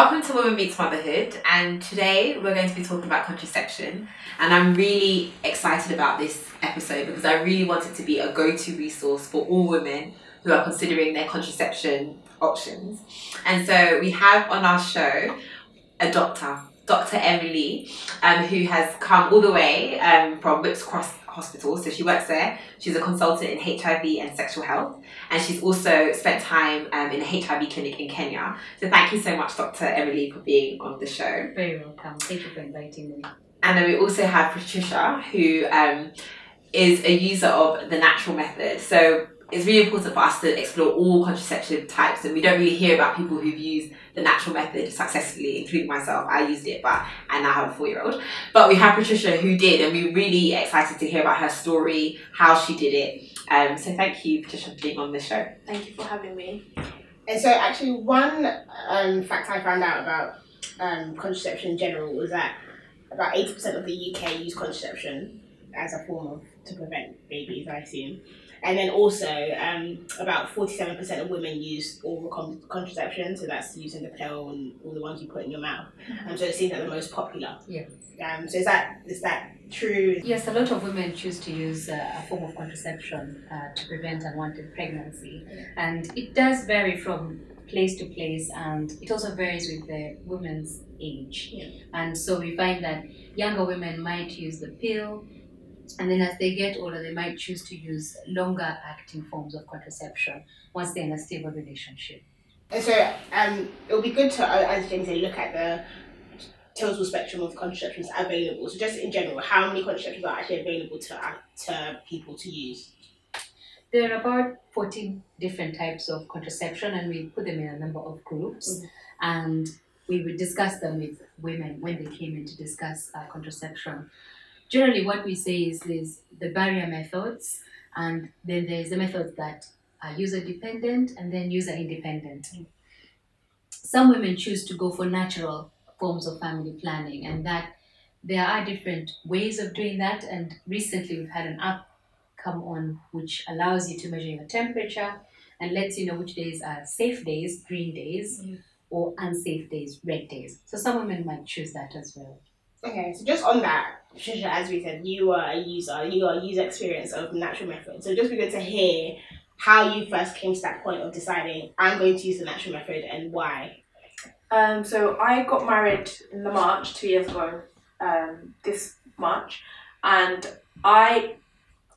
Welcome to Woman Meets Motherhood, and today we're going to be talking about contraception, and I'm really excited about this episode because I really want it to be a go-to resource for all women who are considering their contraception options. And so we have on our show a Dr. Emily, who has come all the way from Whips Cross Hospital. So she works there. She's a consultant in HIV and sexual health, and she's also spent time in a HIV clinic in Kenya. So thank you so much, Dr. Emily, for being on the show. Very welcome. Thank you for inviting me. And then we also have Patricia, who is a user of the natural method. So it's really important for us to explore all contraceptive types, and we don't really hear about people who've used the natural method successfully, including myself. I used it, but I now have a 4-year-old. But we have Patricia who did, and we're really excited to hear about her story, how she did it. So thank you, Patricia, for being on this show. Thank you for having me. And so actually one fact I found out about contraception in general was that about 80% of the UK use contraception as a form to prevent babies, I assume. And then also, about 47% of women use oral contraception, so that's using the pill and all the ones you put in your mouth. So it seems like the most popular. Yeah. So is that true? Yes, a lot of women choose to use a form of contraception to prevent unwanted pregnancy, and it does vary from place to place, and it also varies with the woman's age. Yeah. And so we find that younger women might use the pill, and then as they get older, they might choose to use longer acting forms of contraception once they're in a stable relationship. And so it will be good to, as James said, look at the total spectrum of contraceptions available. So just in general, how many contraceptions are actually available to people to use? There are about 14 different types of contraception, and we put them in a number of groups. And we would discuss them with women when they came in to discuss contraception. Generally, what we say is there's the barrier methods, and then there's the methods that are user-dependent and then user-independent. Some women choose to go for natural forms of family planning, and that there are different ways of doing that. And recently, we've had an app come on which allows you to measure your temperature and lets you know which days are safe days, green days, or unsafe days, red days. So some women might choose that as well. Okay, so just on that, Patricia, as we said, you are a user experience of natural method. So just be good to hear how you first came to that point of deciding, I'm going to use the natural method, and why. So I got married in the March 2 years ago, this March, and I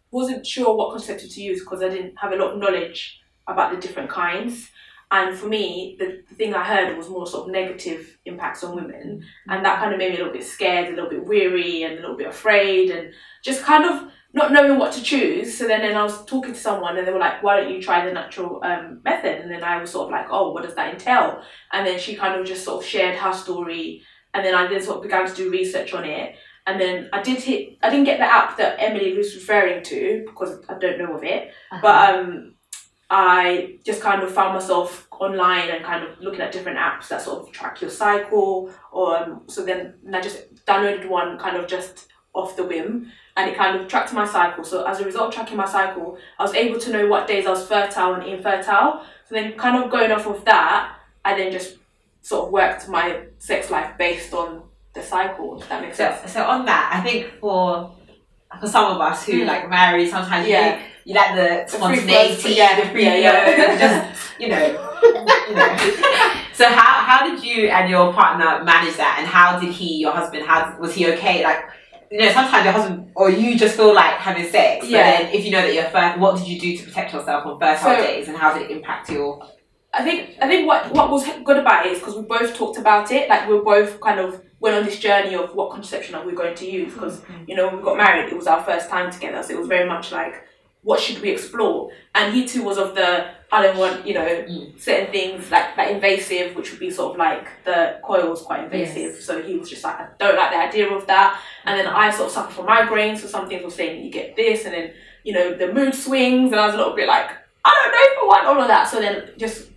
wasn't sure what contraceptive to use because I didn't have a lot of knowledge about the different kinds. And for me, the thing I heard was more sort of negative impacts on women. And that kind of made me a little bit scared, a little bit weary, and a little bit afraid, and just kind of not knowing what to choose. So then I was talking to someone, and they were like, why don't you try the natural method? And then I was sort of like, oh, what does that entail? And then she kind of just sort of shared her story. And then I then sort of began to do research on it. And then I didn't get the app that Emily was referring to because I don't know of it. But I just kind of found myself online and kind of looking at different apps that sort of track your cycle. So then I just downloaded one kind of just off the whim, and it kind of tracked my cycle. So as a result of tracking my cycle, I was able to know what days I was fertile and infertile. So then kind of going off of that, I then just sort of worked my sex life based on the cycle, if that makes sense. So on that, I think for some of us who like marry, sometimes you like the spontaneity, the free flow, just you know. So how did you and your partner manage that, and how did your husband, was he okay? Like, you know, sometimes your husband or you just feel like having sex, but then if you know that you're fertile, what did you do to protect yourself on fertile days, and how did it impact your? I think what was good about it is because we both talked about it. Like, we both kind of went on this journey of what contraception are we going to use, because you know, when we got married, it was our first time together, so it was very much like, what should we explore? And he too was of the, I don't want, you know, certain things like invasive, which would be sort of like the coil was quite invasive. Yes. So he was just like, I don't like the idea of that. And then I sort of suffer from migraines, so some things were saying that you get this, and then, you know, the mood swings, and I was a little bit like, I don't know if I want all of that. So then just,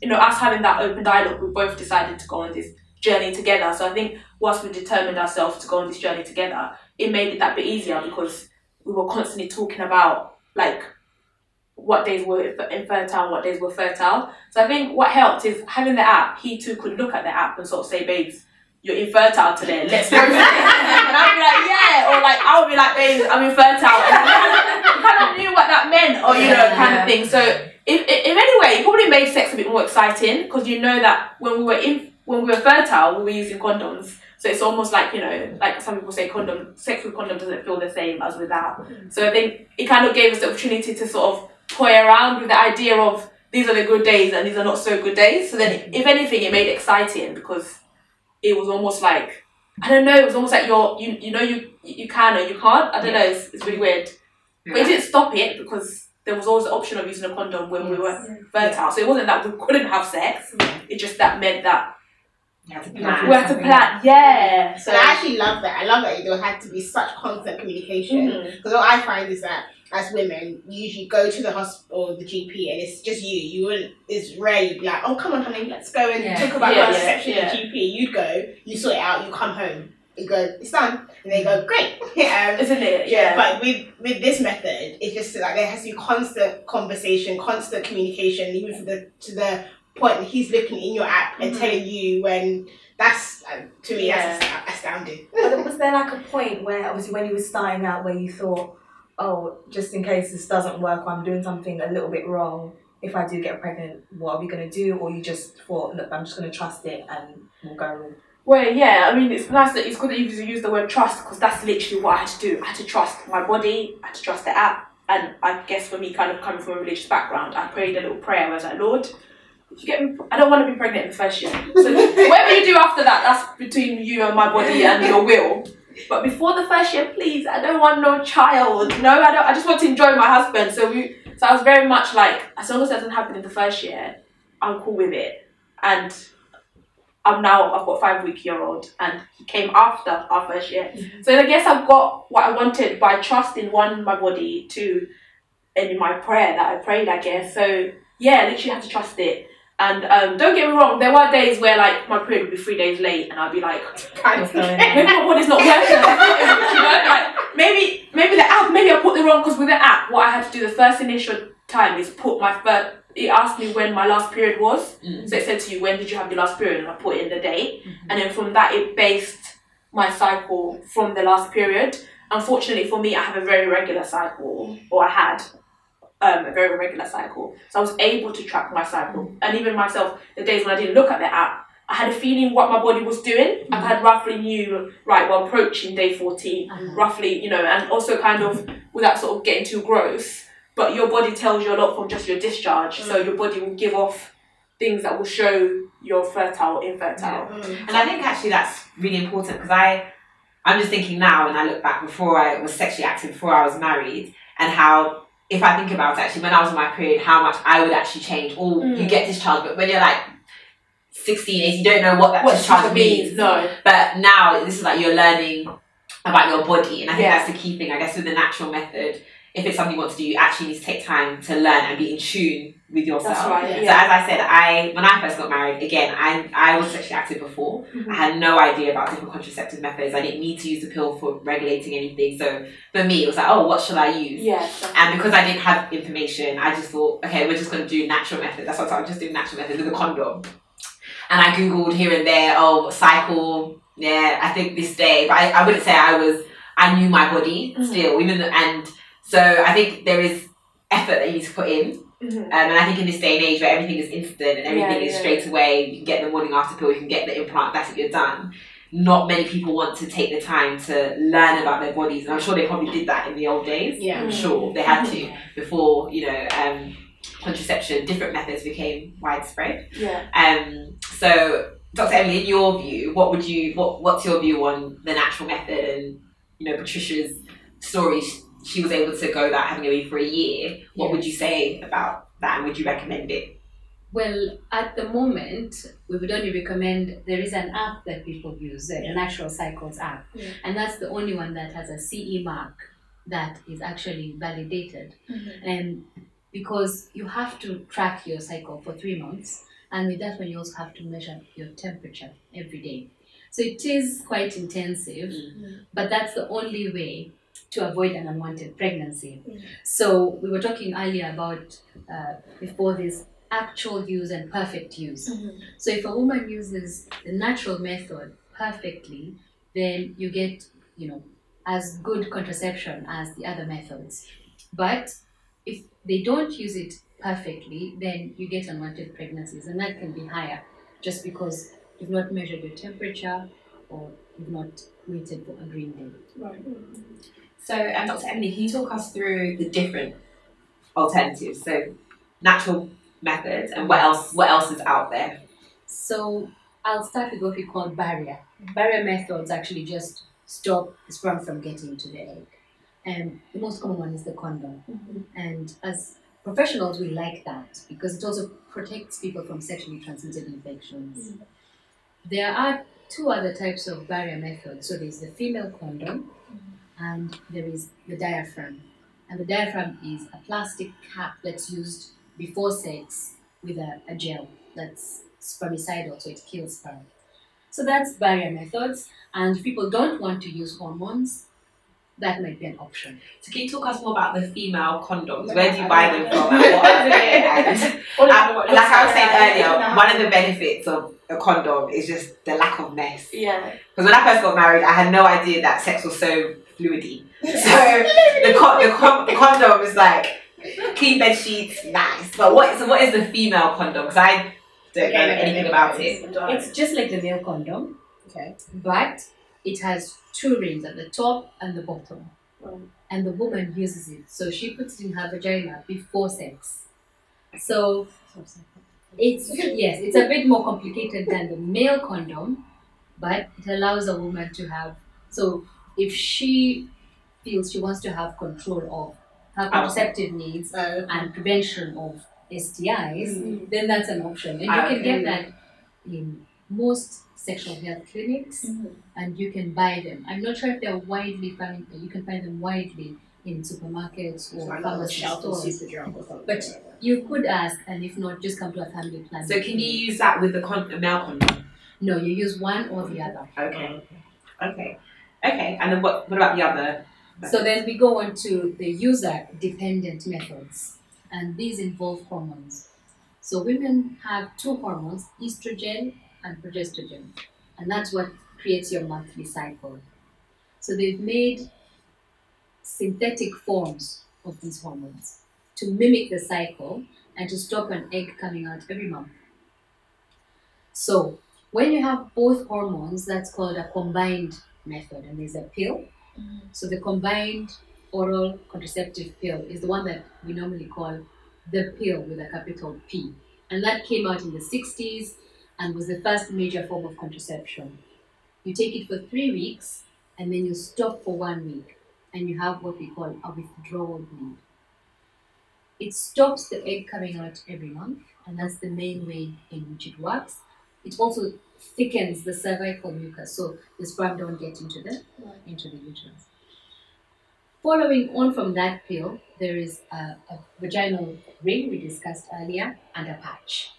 you know, us having that open dialogue, we both decided to go on this journey together. So I think once we determined ourselves to go on this journey together, it made it that bit easier because we were constantly talking about like what days were infertile, what days were fertile. So I think what helped is having the app. He too could look at the app and sort of say, babes, you're infertile today, let's go. And I'll be like, yeah, or like I'll be like, babes, I'm infertile. And you kind of knew what that meant, or kind of thing. So if anyway, it probably made sex a bit more exciting, because you know that when we were fertile, we were using condoms. So it's almost like, like some people say, sex with condom doesn't feel the same as without. So I think it kind of gave us the opportunity to sort of toy around with the idea of these are the good days and these are not so good days. So then, if anything, it made it exciting, because it was almost like, I don't know, it was almost like you can or you can't. I don't know, it's really weird. But it didn't stop it, because there was always the option of using a condom when we were fertile. So it wasn't that we couldn't have sex, it just that meant that we had to plan. We had to plan, yeah. So I actually love that. I love that there had to be such constant communication. Because what I find is that as women, you usually go to the hospital or the GP and it's just you. You wouldn't. It's rare you'd be like, "Oh, come on, honey, let's go and talk about contraception at GP." You'd go, you sort it out, you come home, you go, "It's done," and they go, "Great." Isn't it? Yeah. But with this method, it's just like there has to be constant conversation, constant communication, even to the point he's looking in your app and telling you when. That's to me, that's astounding. But was there like a point where, obviously, when you were starting out, where you thought, oh, just in case this doesn't work, or I'm doing something a little bit wrong, if I do get pregnant, what are we going to do? Or you just thought, look, I'm just going to trust it and we'll go. Well, yeah, I mean, it's nice that it's good that you use the word trust, because that's literally what I had to do. I had to trust my body, I had to trust the app, and I guess for me, kind of coming from a religious background, I prayed a little prayer. I was like, Lord, if you get me, I don't want to be pregnant in the first year. So whatever you do after that, that's between you and my body and your will. But before the first year, please, I don't want no child. No, I don't. I just want to enjoy my husband. So I was very much like, as long as it doesn't happen in the first year, I'm cool with it. And I've got a 5-week-old, and he came after our first year. So I guess I've got what I wanted by trusting, one, my body, two, and in my prayer that I prayed, I guess. So yeah, I literally had to trust it. And don't get me wrong, there were days where like my period would be 3 days late, and I'd be like, maybe my body's not working. Like maybe the app, maybe I put the wrong, because with the app, what I had to do the first initial time is put it asked me when my last period was. So it said to you, when did you have your last period? And I put in the date. And then from that, it based my cycle from the last period. Unfortunately for me, I have a very regular cycle, or I had a very regular cycle. So I was able to track my cycle. And even myself, the days when I didn't look at the app, I had a feeling what my body was doing. I had roughly knew, right, well, approaching day 14, roughly, and also kind of, without sort of getting too gross, but your body tells you a lot from just your discharge. So your body will give off things that will show you're fertile, infertile. And I think actually that's really important, because I'm just thinking now, and I look back before I was sexually active, before I was married, and how, if I think about it, actually, when I was on my period, how much I would actually change. Or you get discharged, but when you're like 16, 18, you don't know what that discharge means. No. But now, this is like you're learning about your body, and I think that's the key thing. I guess with the natural method, if it's something you want to do, you actually need to take time to learn and be in tune with yourself. That's right. So as I said, when I first got married, again, I was sexually active before. I had no idea about different contraceptive methods. I didn't need to use the pill for regulating anything. So for me, it was like, oh, what should I use? And because I didn't have information, I just thought, okay, we're just going to do natural method. That's what I'm just doing, natural method with a condom. And I Googled here and there, cycle, I think this day. But I wouldn't say I knew my body still, and so I think there is effort that you need to put in. And I think in this day and age where everything is instant and everything is straight away, you can get the morning after pill, you can get the implant, that's it, you're done. Not many people want to take the time to learn about their bodies, and I'm sure they probably did that in the old days. I'm sure they had to before contraception, different methods became widespread. So Dr. Emily, in your view, what's your view on the natural method and Patricia's story? She was able to go that having a baby for a year. What would you say about that, and would you recommend it? Well, at the moment, we would only recommend, there is an app that people use, the Natural Cycles app, and that's the only one that has a CE mark that is actually validated. And because you have to track your cycle for 3 months, and with that one you also have to measure your temperature every day. So it is quite intensive, but that's the only way to avoid an unwanted pregnancy. So we were talking earlier about before this actual use and perfect use. So if a woman uses the natural method perfectly, then you get, as good contraception as the other methods. But if they don't use it perfectly, then you get unwanted pregnancies, and that can be higher just because you've not measured your temperature or you've not waited for a green day. Right. So, Dr. Emily, can you talk us through the different alternatives? So, natural methods, and what else is out there? So I'll start with what we call barrier. Barrier methods actually just stop the sperm from getting to the egg. And the most common one is the condom. And as professionals, we like that because it also protects people from sexually transmitted infections. There are two other types of barrier methods. So there's the female condom and there is the diaphragm. And the diaphragm is a plastic cap that's used before sex with a gel that's spermicidal, so it kills sperm. So that's barrier methods. And if people don't want to use hormones, that might be an option. So can you talk us more about the female condoms? Where do you buy them from? And what are they? And like I was saying earlier, one of the benefits of a condom is just the lack of mess. Yeah. Because when I first got married, I had no idea that sex was so fluidy. So the condom is like clean bed sheets, nice. But what is the female condom? Because I don't know anything about it. It's just like the male condom, but it has two rings at the top and the bottom. And the woman uses it. So she puts it in her vagina before sex. So it's a bit more complicated than the male condom, but it allows a woman to have, so if she feels she wants to have control of her contraceptive needs and prevention of STIs, then that's an option. And you can get that in most sexual health clinics, and you can buy them. I'm not sure if they're widely found, you can find them widely in supermarkets or pharmacy stores. But you could ask, and if not, just come to a family planning. So can you use that with the male condom? No, you use one or the other. Okay. And then what about the other? So then we go on to the user-dependent methods, and these involve hormones. So women have two hormones, estrogen and progesterone, and that's what creates your monthly cycle. So they've made synthetic forms of these hormones to mimic the cycle and to stop an egg coming out every month. So when you have both hormones, that's called a combined method, and there's a pill. So the combined oral contraceptive pill is the one that we normally call the pill with a capital P. And that came out in the 60s and was the first major form of contraception. You take it for 3 weeks and then you stop for 1 week and you have what we call a withdrawal bleed. It stops the egg coming out every month, and that's the main way in which it works. It also thickens the cervical mucus so the sperm don't get into the uterus. Following on from that pill, there is a vaginal ring we discussed earlier and a patch.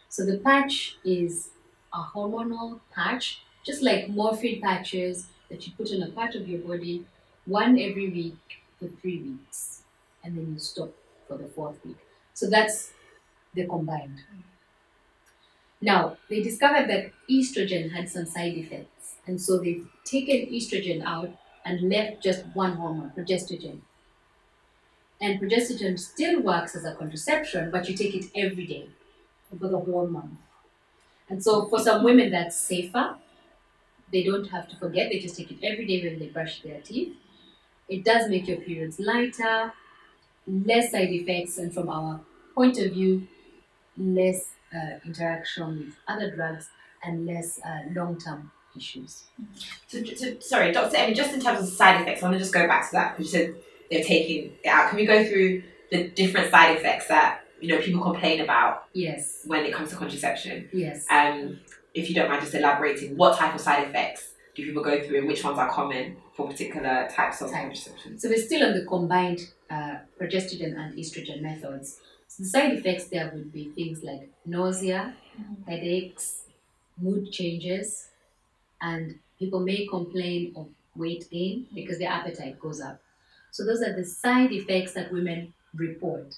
So the patch is a hormonal patch, just like morphine patches that you put on a part of your body, one every week for 3 weeks, and then you stop for the 4th week. So that's the combined. Now, they discovered that estrogen had some side effects, and so they've taken estrogen out and left just one hormone, progesterone. And progesterone still works as a contraception, but you take it every day for the whole month. And so for some women, that's safer. They don't have to forget, they just take it every day when they brush their teeth. It does make your periods lighter, less side effects, and from our point of view, less interaction with other drugs and less long-term issues. So, sorry, Dr. Emily, just in terms of side effects, I want to just go back to that because you said they're taking it out. Can we go through the different side effects that people complain about? Yes. When it comes to contraception? Yes. If you don't mind just elaborating, what type of side effects do people go through and which ones are common for particular types of contraception? So we're still on the combined progesterone and estrogen methods. So the side effects there would be things like nausea, headaches, mood changes, and people may complain of weight gain because their appetite goes up. So those are the side effects that women report.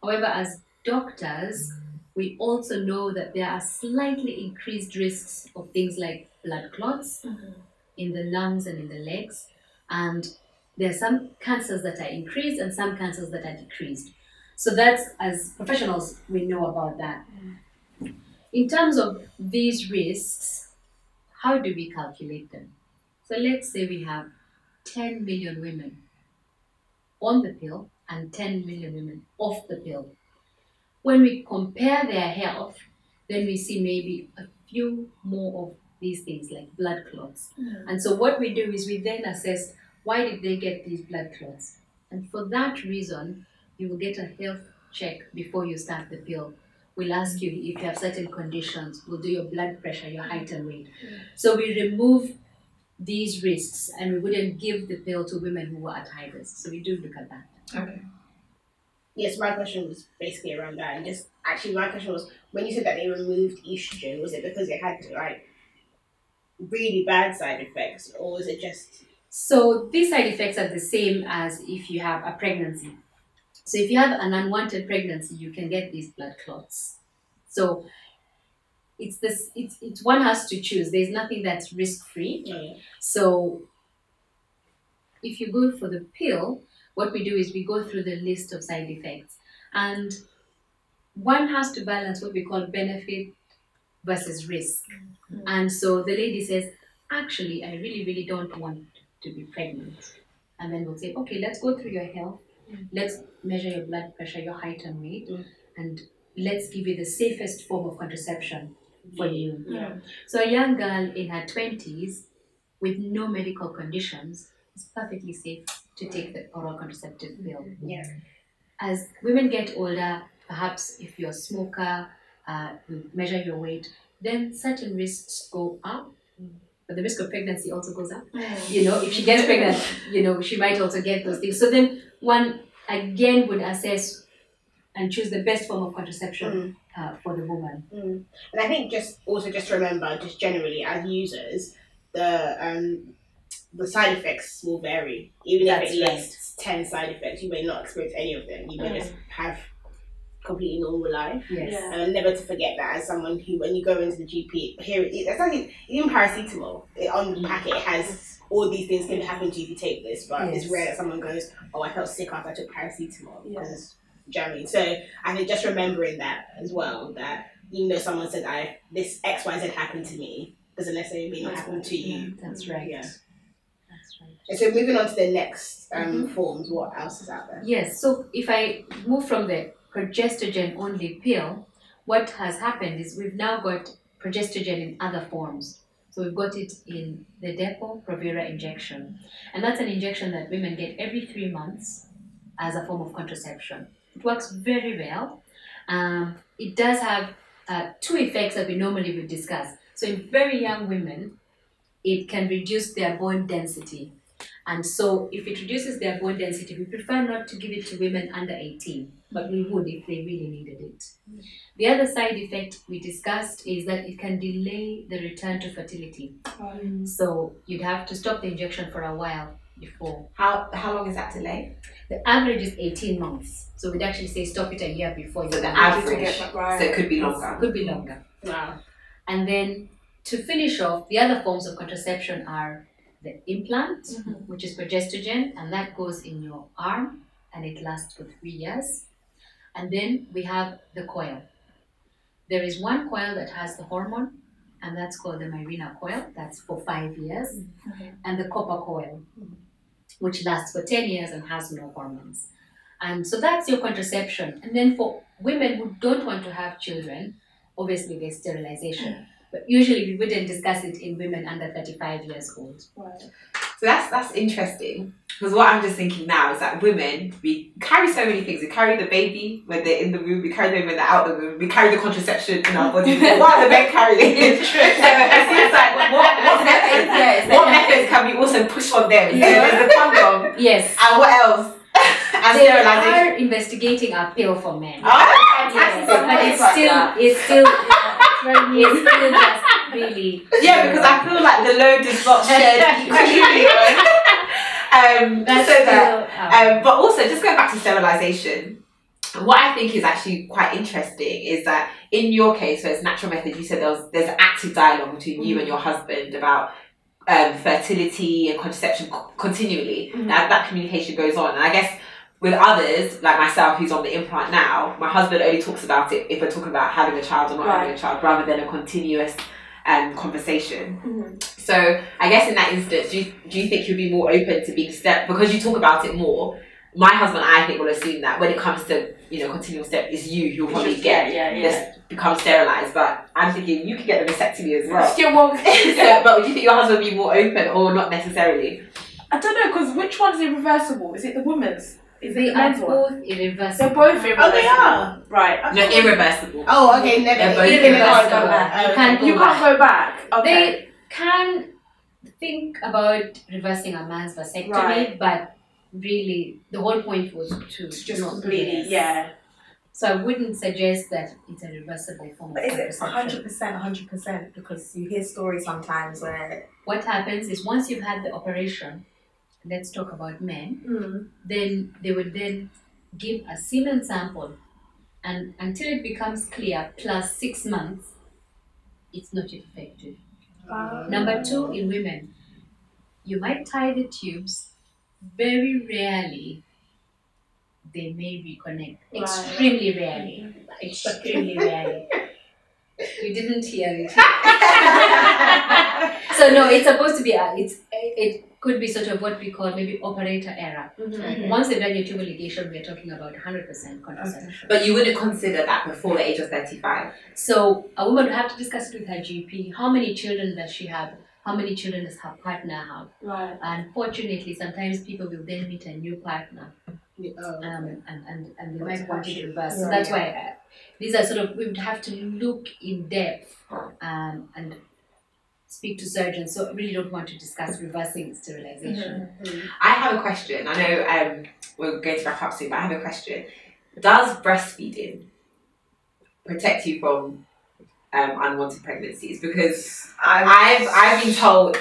However, as doctors, we also know that there are slightly increased risks of things like blood clots in the lungs and in the legs. And there are some cancers that are increased and some cancers that are decreased. So that's, as professionals, we know about that. In terms of these risks, how do we calculate them? So let's say we have 10 million women on the pill and 10 million women off the pill. When we compare their health, then we see maybe a few more of these things like blood clots. And so what we do is we then assess, why did they get these blood clots? And for that reason, you will get a health check before you start the pill. We'll ask you if you have certain conditions. We'll do your blood pressure, your height and weight. So we remove these risks and we wouldn't give the pill to women who are at high risk. So we do look at that. Okay. Yes, my question was basically around that, and just actually my question was, when you said that they removed estrogen, was it because it had like really bad side effects, or was it just? So these side effects are the same as if you have a pregnancy. So if you have an unwanted pregnancy, you can get these blood clots. So it's this. It's one has to choose. There's nothing that's risk-free. So if you go for the pill, what we do is we go through the list of side effects, and one has to balance what we call benefit versus risk. And so the lady says, actually, I really, really don't want to be pregnant. And then we'll say, okay, let's go through your health. Let's measure your blood pressure, your height and weight, and let's give you the safest form of contraception for you. So a young girl in her 20s with no medical conditions is perfectly safe to take the oral contraceptive pill. As women get older, perhaps if you're a smoker, you measure your weight, then certain risks go up. But the risk of pregnancy also goes up. You know, if she gets pregnant, you know, she might also get those things. So then one again would assess and choose the best form of contraception for the woman. And I think just to remember, just generally as users, the side effects will vary. Even if it lists 10 side effects, you may not experience any of them. You may just have completely normal life. And never to forget that, as someone who, when you go into the GP, here it's like even paracetamol on the packet, it has all these things can happen to you if you take this, but it's rare that someone goes, oh, I felt sick after I took paracetamol. Because, do you know what I mean? So I think just remembering that as well, that even though someone said this XYZ happened to me, doesn't necessarily mean it happened to you. That's right. That's right. And so moving on to the next forms, what else is out there? Yes, so if I move from the progestogen only pill, what has happened is we've now got progestogen in other forms. So we've got it in the Depo-Provera injection. And that's an injection that women get every 3 months as a form of contraception. It works very well. It does have 2 effects that we normally would discuss. So in very young women, it can reduce their bone density. And so if it reduces their bone density, we prefer not to give it to women under 18, but we would if they really needed it. The other side effect we discussed is that it can delay the return to fertility. So you'd have to stop the injection for a while before. How long is that delay? The average is 18 months. So we'd actually say stop it a year before. So the average, so it could be longer. Could be longer. Wow. And then to finish off, the other forms of contraception are the implant, which is progestogen, and that goes in your arm and it lasts for 3 years. And then we have the coil. There is one coil that has the hormone, and that's called the Mirena coil. That's for 5 years. And the copper coil, which lasts for 10 years and has no hormones. And so that's your contraception. And then for women who don't want to have children, obviously there's sterilization. But usually we wouldn't discuss it in women under 35 years old. So that's interesting, because what I'm just thinking now is that women, we carry so many things. We carry the baby when they're in the womb, we carry them when they're out of the womb, we carry the contraception in our body. What are the men carrying? It seems like what methods can we also push on them? So there's the condom. Yes. And what else? And they sterilization. are investigating a pill for men. Fantastic. But it's still just really... Yeah, because I feel like the load is not shared equally. But also, just going back to sterilisation, what I think is actually quite interesting is that in your case, where it's natural method, you said there's an active dialogue between you and your husband about fertility and contraception continually. That communication goes on, and I guess with others like myself who's on the implant now, my husband only talks about it if we're talking about having a child or not having a child, rather than a continuous conversation. So I guess in that instance, do you think you'd be more open to being because you talk about it more? My husband, I think, will assume that when it comes to continual step, it's you who'll probably become sterilised. But I'm thinking you could get the vasectomy as well. But do you think your husband would be more open or not necessarily? I don't know, because which one is irreversible? Is it the woman's? They are both irreversible. They're both irreversible. Oh, they are? Right. No, irreversible. Oh, okay, never. You can't go back. Okay. They can think about reversing a man's vasectomy, but really the whole point was to just not completely, So I wouldn't suggest that it's a reversible form But of is it contraception. 100%? Because you hear stories sometimes where What happens is once you've had the operation, let's talk about men, then they would then give a semen sample, and until it becomes clear, plus 6 months, it's not yet effective. Number 2, in women, you might tie the tubes. Very rarely they may reconnect. Extremely rarely. Extremely rarely. You didn't hear it. So no, it's supposed to be it could be sort of what we call maybe operator error. Once they've done your tubal ligation, we're talking about 100% contraception. But you wouldn't consider that before the age of 35. So a woman would have to discuss it with her GP. How many children does she have? How many children does her partner have? Right. Unfortunately, sometimes people will then meet a new partner, and they might want to reverse. So that's why these are sort of, we would have to look in depth and speak to surgeons. So I really don't want to discuss reversing sterilization. I have a question. I know we're going to wrap up soon, but I have a question. Does breastfeeding protect you from unwanted pregnancies? Because I've been told.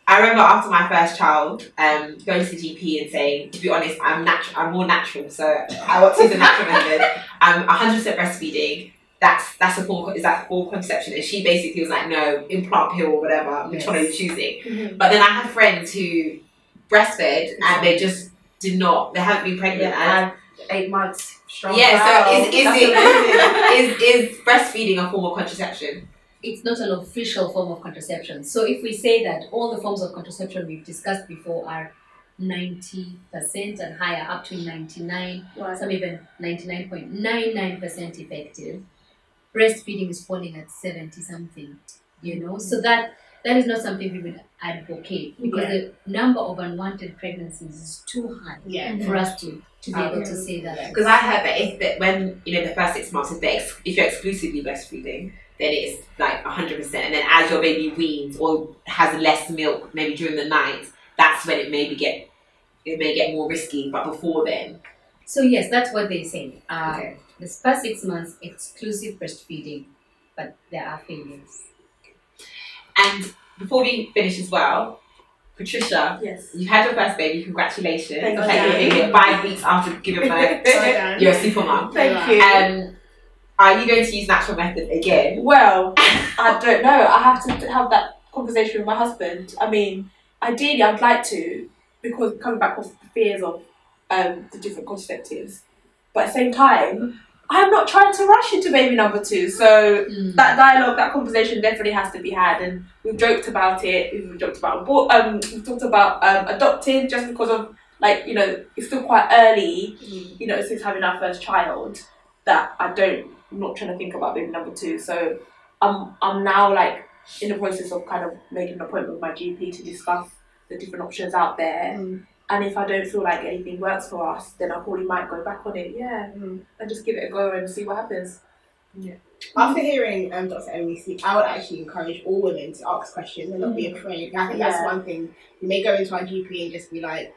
I remember after my first child, going to the GP and saying, to be honest, I'm more natural, so I want to use a natural method. I'm 100% breastfeeding. That's a form. Is that full conception? And she basically was like, no, implant pill or whatever. Which one are you choosing? But then I had friends who breastfed and they just did not. They haven't been pregnant. And 8 months strong. Yeah. So is breastfeeding a form of contraception? It's not an official form of contraception. So if we say that all the forms of contraception we've discussed before are 90% and higher, up to 99, some even 99.99% effective, breastfeeding is falling at 70 something, so that is not something we would advocate, because the number of unwanted pregnancies is too high for us to be able to say that. Because I heard that when the first 6 months, if you're exclusively breastfeeding, then it's like 100%, and then as your baby weans or has less milk maybe during the night, that's when it may get more risky, but before then. So yes, that's what they say. The first 6 months, exclusive breastfeeding, but there are failures. And before we finish as well, Patricia, you had your first baby. Congratulations! Thank you. 5 weeks after giving birth, you're a super mom. Thank you. Are you going to use natural method again? Well, I don't know. I have to have that conversation with my husband. I mean, ideally, I'd like to, because coming back off the fears of the different contraceptives, but at the same time, I'm not trying to rush into baby number 2. So that dialogue, that conversation definitely has to be had, and we've joked about it. We've talked about adopting, just because of it's still quite early, since having our first child, that I'm not trying to think about baby number 2. So I'm now in the process of kind of making an appointment with my GP to discuss the different options out there. And if I don't feel like anything works for us, then I probably might go back on it, and just give it a go and see what happens. After hearing Dr. Emily speak, I would actually encourage all women to ask questions and not be afraid. I think that's one thing. You may go into our GP and just be like,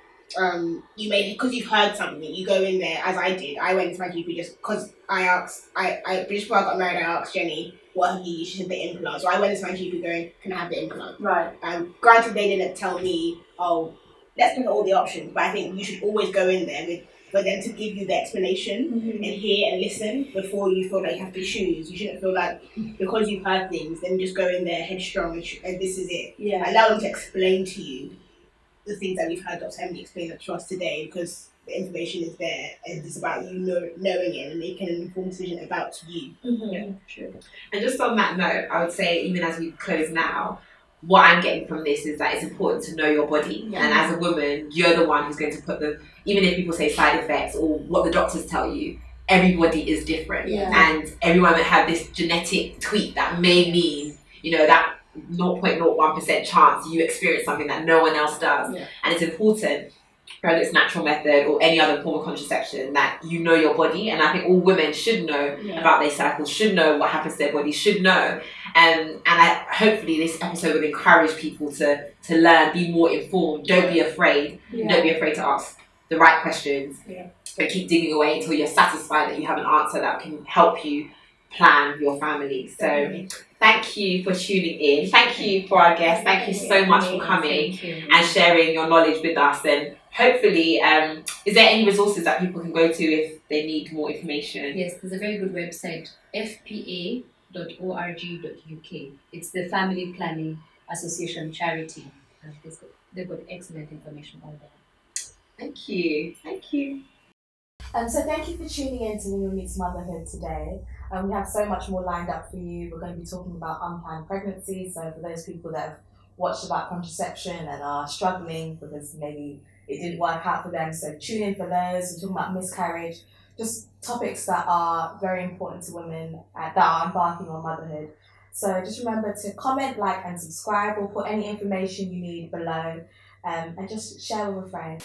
because you've heard something, you go in there, as I did. I went to my GP just because I asked, just before I got married, I asked Jenny, what have you used? She said the implant. So I went to my GP going, can I have the implant? Right. Granted, they didn't tell me, let's look at all the options. But I think you should always go in there for them to give you the explanation and hear and listen before you feel like you have to choose. You shouldn't feel like because you've heard things, then just go in there headstrong and this is it. Yeah. Allow them to explain to you the things that we've heard Dr. Emily explain to us today, because the information is there and it's about you knowing it and making an informed decision about you. Yeah, true. And just on that note, I would say, even as we close now, what I'm getting from this is that it's important to know your body. Yeah. And as a woman, you're the one who's going to put even if people say side effects or what the doctors tell you, everybody is different. Yeah. And everyone will have this genetic tweak that may mean, that 0.01% chance you experience something that no one else does. Yeah. And it's important, whether it's natural method or any other form of contraception, that you know your body. And I think all women should know about their cycles, should know what happens to their body, should know. And hopefully this episode will encourage people to learn, be more informed. Don't be afraid. Don't be afraid to ask the right questions. But keep digging away until you're satisfied that you have an answer that can help you plan your family. So thank you for tuning in. Thank you for our guests. Thank you so much for coming and sharing your knowledge with us. And hopefully, is there any resources that people can go to if they need more information? Yes, there's a very good website, fpa.org.uk. It's the Family Planning Association charity. They've got excellent information on there. Thank you. Thank you. So thank you for tuning in to Women Meets Motherhood today. We have so much more lined up for you. We're going to be talking about unplanned pregnancy. So for those people that have watched about contraception and are struggling because maybe it didn't work out for them, so tune in for those. We're talking about miscarriage, just topics that are very important to women that are embarking on motherhood. So just remember to comment, like and subscribe, or put any information you need below, and just share with a friend.